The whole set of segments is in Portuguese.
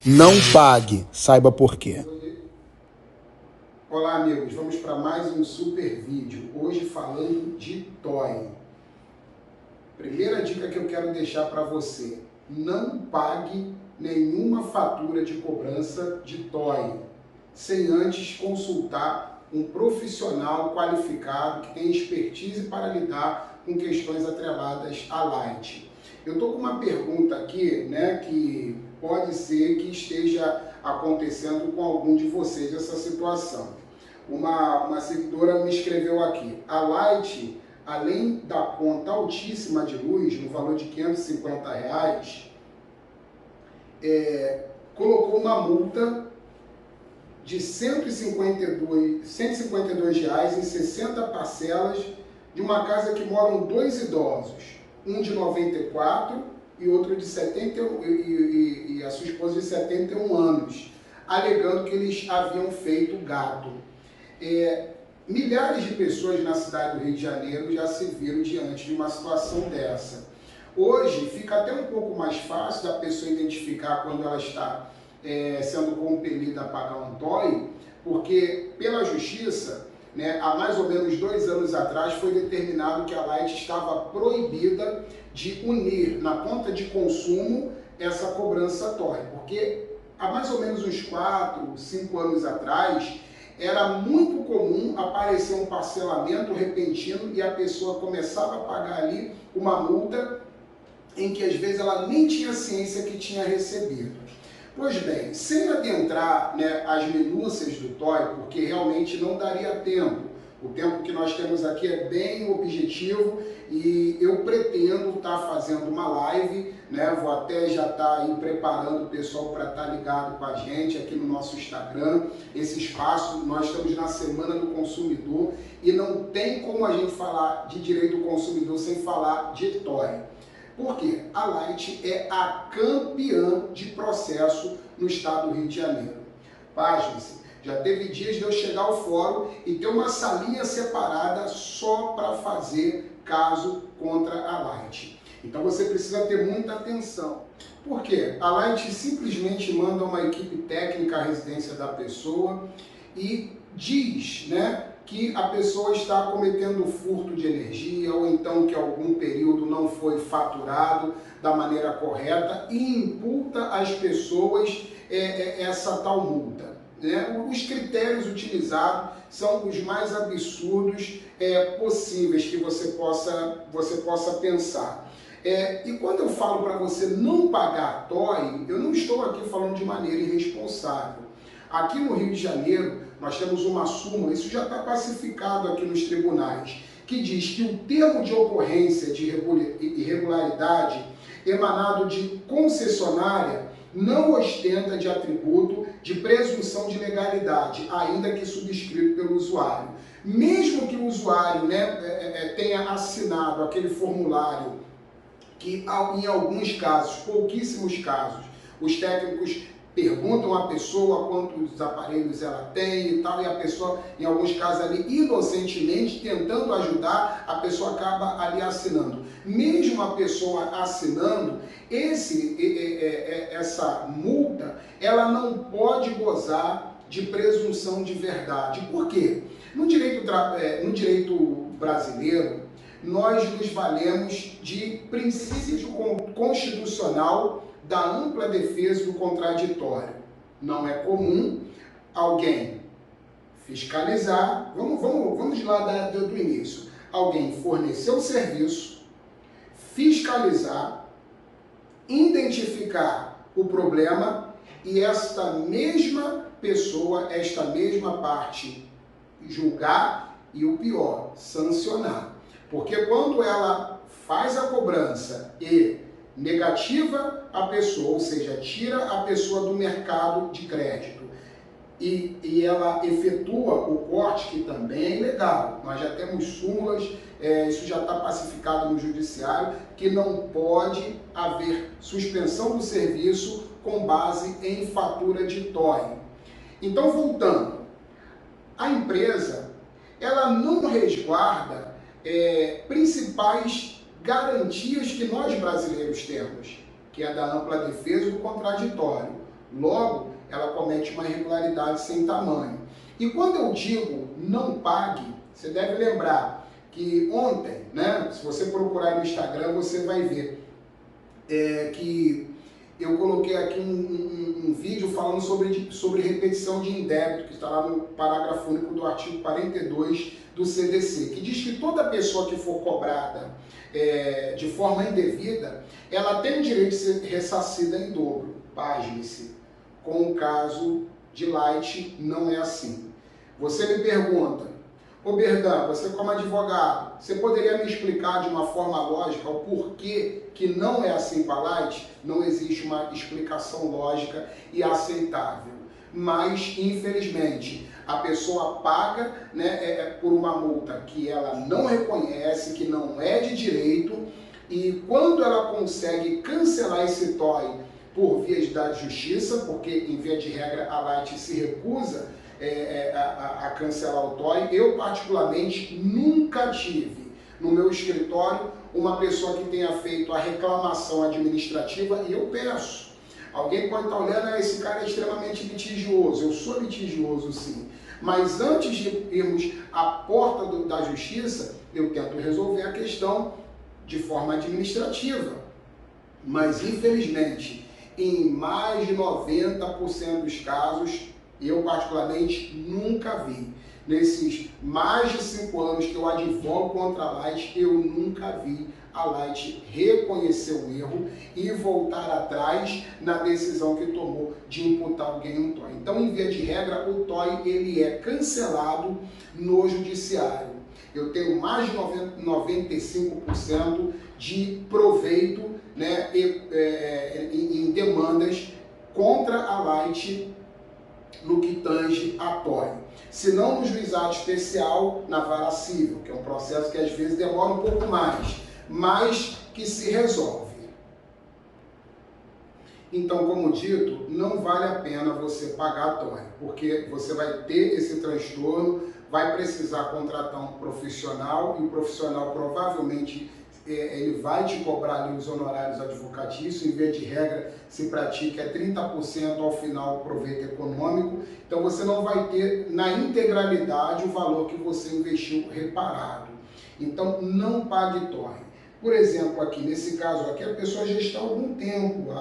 Não pague, saiba por quê. Olá amigos, vamos para mais um super vídeo, hoje falando de toy. Primeira dica que eu quero deixar para você, não pague nenhuma fatura de cobrança de toy, sem antes consultar um profissional qualificado que tem expertise para lidar com questões atreladas à Light. Eu estou com uma pergunta aqui, que pode ser que esteja acontecendo com algum de vocês essa situação. Uma seguidora me escreveu aqui, a Light, além da conta altíssima de luz, no valor de R$550, colocou uma multa de R$152 em 60 parcelas de uma casa que moram dois idosos, um de 94 e outro de 70 e a sua esposa de 71 anos, alegando que eles haviam feito gato. Milhares de pessoas na cidade do Rio de Janeiro já se viram diante de uma situação dessa. Hoje fica até um pouco mais fácil da pessoa identificar quando ela está sendo compelida a pagar um toy, porque pela justiça, há mais ou menos 2 anos atrás foi determinado que a Light estava proibida de unir na conta de consumo essa cobrança toy, porque há mais ou menos uns 4, 5 anos atrás era muito comum aparecer um parcelamento repentino e a pessoa começava a pagar ali uma multa em que às vezes ela nem tinha ciência que tinha recebido. Pois bem, sem adentrar as minúcias do toy, porque realmente não daria tempo. O tempo que nós temos aqui é bem objetivo e eu pretendo estar fazendo uma live, vou até já estar aí preparando o pessoal para estar ligado com a gente aqui no nosso Instagram. Esse espaço, nós estamos na Semana do Consumidor e não tem como a gente falar de direito do consumidor sem falar de toy. Por quê? A Light é a campeã de processo no estado do Rio de Janeiro. Pasme-se, já teve dias de eu chegar ao fórum e ter uma salinha separada só para fazer caso contra a Light. Então você precisa ter muita atenção. Por quê? A Light simplesmente manda uma equipe técnica à residência da pessoa e diz, que a pessoa está cometendo furto de energia ou então que algum período não foi faturado da maneira correta e imputa às pessoas essa tal multa. Os critérios utilizados são os mais absurdos possíveis que você possa pensar. E quando eu falo para você não pagar toy, eu não estou aqui falando de maneira irresponsável. Aqui no Rio de Janeiro, nós temos uma súmula, isso já está pacificado aqui nos tribunais, que diz que o termo de ocorrência de irregularidade emanado de concessionária não ostenta de atributo de presunção de legalidade, ainda que subscrito pelo usuário. Mesmo que o usuário tenha assinado aquele formulário que, em alguns casos, pouquíssimos casos, os técnicos perguntam à pessoa quantos aparelhos ela tem e tal, e a pessoa, em alguns casos ali, inocentemente, tentando ajudar, a pessoa acaba ali assinando. Mesmo a pessoa assinando, essa multa, ela não pode gozar de presunção de verdade. Por quê? No direito brasileiro, nós nos valemos de princípio constitucional da ampla defesa do contraditório. Não é comum alguém fiscalizar, vamos lá do início, alguém fornecer o serviço, fiscalizar, identificar o problema e esta mesma pessoa, esta mesma parte julgar e o pior, sancionar. Porque quando ela faz a cobrança e negativa a pessoa, ou seja, tira a pessoa do mercado de crédito e ela efetua o corte, que também é ilegal. Nós já temos súmulas, isso já está pacificado no judiciário, que não pode haver suspensão do serviço com base em fatura de toy. Então, voltando, a empresa ela não resguarda principais garantias que nós brasileiros temos, que é da ampla defesa do contraditório. Logo, ela comete uma irregularidade sem tamanho. E quando eu digo não pague, você deve lembrar que ontem, né, se você procurar no Instagram, você vai ver que eu coloquei aqui um vídeo falando sobre repetição de indébito, que está lá no parágrafo único do artigo 42 do CDC, que diz que toda pessoa que for cobrada de forma indevida, ela tem o direito de ser ressarcida em dobro. Pasme-se. Com o caso de Light, não é assim. Você me pergunta, ô Berdan, você como advogado, você poderia me explicar de uma forma lógica o porquê que não é assim com a Light? Não existe uma explicação lógica e aceitável. Mas, infelizmente, a pessoa paga, né, por uma multa que ela não reconhece, que não é de direito, e quando ela consegue cancelar esse TOI por vias da justiça, porque, em via de regra, a Light se recusa a cancelar o TOI. Eu, particularmente, nunca tive no meu escritório uma pessoa que tenha feito a reclamação administrativa, e eu peço. Alguém pode estar olhando, esse cara é extremamente litigioso. Eu sou litigioso, sim. Mas antes de irmos à porta da justiça, eu tento resolver a questão de forma administrativa. Mas, infelizmente, em mais de 90% dos casos, eu particularmente nunca vi. Nesses mais de 5 anos que eu advogo contra a Light, eu nunca vi a Light reconhecer o erro e voltar atrás na decisão que tomou de imputar alguém um TOI. Então, em via de regra, o TOI ele é cancelado no judiciário. Eu tenho mais de 95% de proveito, né, em demandas contra a Light no que tange a TOI. Se não no juizado especial, na vara civil, que é um processo que às vezes demora um pouco mais, mas que se resolve. Então, como dito, não vale a pena você pagar a TOI, porque você vai ter esse transtorno, vai precisar contratar um profissional, e o profissional provavelmente ele vai te cobrar ali os honorários advocatícios. Em via de regra, se pratica 30% ao final o proveito econômico, então você não vai ter na integralidade o valor que você investiu reparado. Então, não pague TOI. Por exemplo, aqui, nesse caso aqui, a pessoa já está há algum tempo,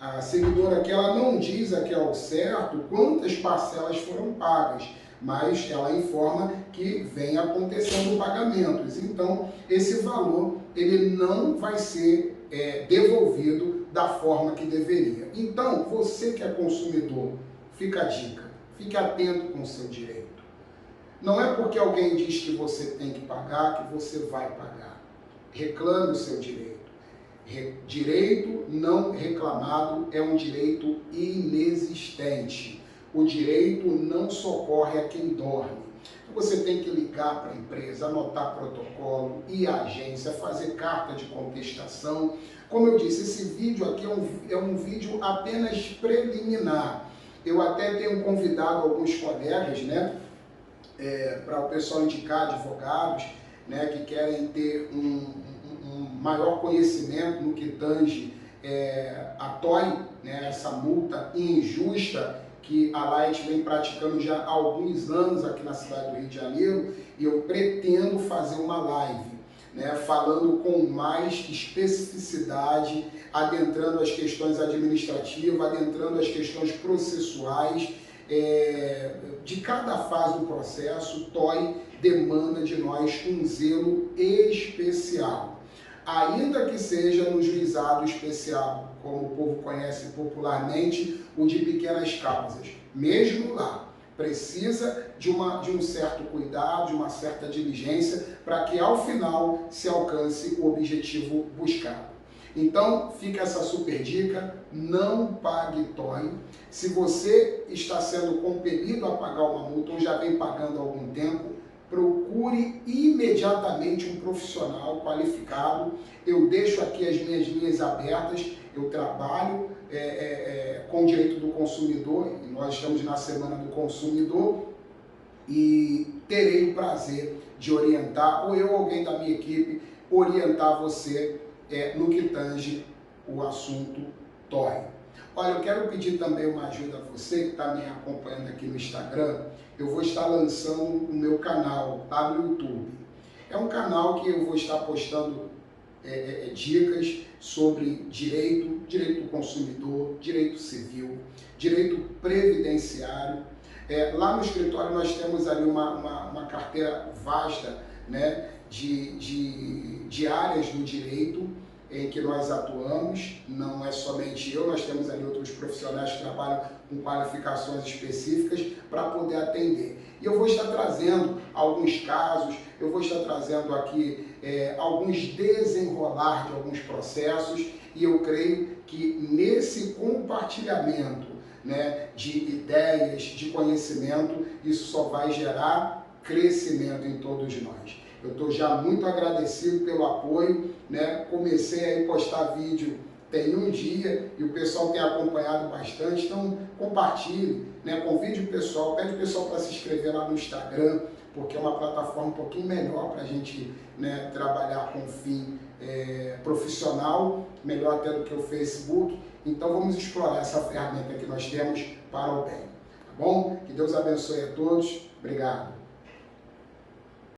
a seguidora aqui, ela não diz aqui ao certo quantas parcelas foram pagas, mas ela informa que vem acontecendo pagamentos. Então, esse valor, ele não vai ser devolvido da forma que deveria. Então, você que é consumidor, fica a dica, fique atento com o seu direito. Não é porque alguém diz que você tem que pagar que você vai pagar. Reclame o seu direito. Direito não reclamado é um direito inexistente. O direito não socorre a quem dorme. Você tem que ligar para a empresa, anotar protocolo, ir à agência, fazer carta de contestação. Como eu disse, esse vídeo aqui é um vídeo apenas preliminar. Eu até tenho convidado alguns colegas, né, para o pessoal indicar advogados, né, que querem ter um maior conhecimento no que tange a TOI, né, essa multa injusta que a Light vem praticando já há alguns anos aqui na cidade do Rio de Janeiro, e eu pretendo fazer uma live, né, falando com mais especificidade, adentrando as questões administrativas, adentrando as questões processuais, de cada fase do processo. TOI demanda de nós um zelo especial, ainda que seja no juizado especial, como o povo conhece popularmente, o de pequenas causas. Mesmo lá, precisa de um certo cuidado, de uma certa diligência, para que ao final se alcance o objetivo buscado. Então, fica essa super dica, não pague TOI. Se você está sendo compelido a pagar uma multa ou já vem pagando há algum tempo, procure imediatamente um profissional qualificado. Eu deixo aqui as minhas linhas abertas, eu trabalho com o direito do consumidor, e nós estamos na Semana do Consumidor, e terei o prazer de orientar, ou eu ou alguém da minha equipe, orientar você no que tange o assunto TOI. Olha, eu quero pedir também uma ajuda a você que está me acompanhando aqui no Instagram. Eu vou estar lançando o meu canal lá no YouTube. É um canal que eu vou estar postando dicas sobre direito do consumidor, direito civil, direito previdenciário. Lá no escritório nós temos ali uma carteira vasta, né, de áreas do direito em que nós atuamos. Não é somente eu, nós temos ali outros profissionais que trabalham com qualificações específicas para poder atender. E eu vou estar trazendo alguns casos, eu vou estar trazendo aqui alguns desenrolar de alguns processos, e eu creio que nesse compartilhamento, né, de ideias, de conhecimento, isso só vai gerar crescimento em todos nós. Eu estou já muito agradecido pelo apoio, né? Comecei a postar vídeo tem um dia e o pessoal tem acompanhado bastante, então compartilhe, né? Convide o pessoal, pede o pessoal para se inscrever lá no Instagram, porque é uma plataforma um pouquinho melhor para a gente, né, trabalhar com fim profissional, melhor até do que o Facebook. Então vamos explorar essa ferramenta que nós temos para o bem, tá bom? Que Deus abençoe a todos. Obrigado.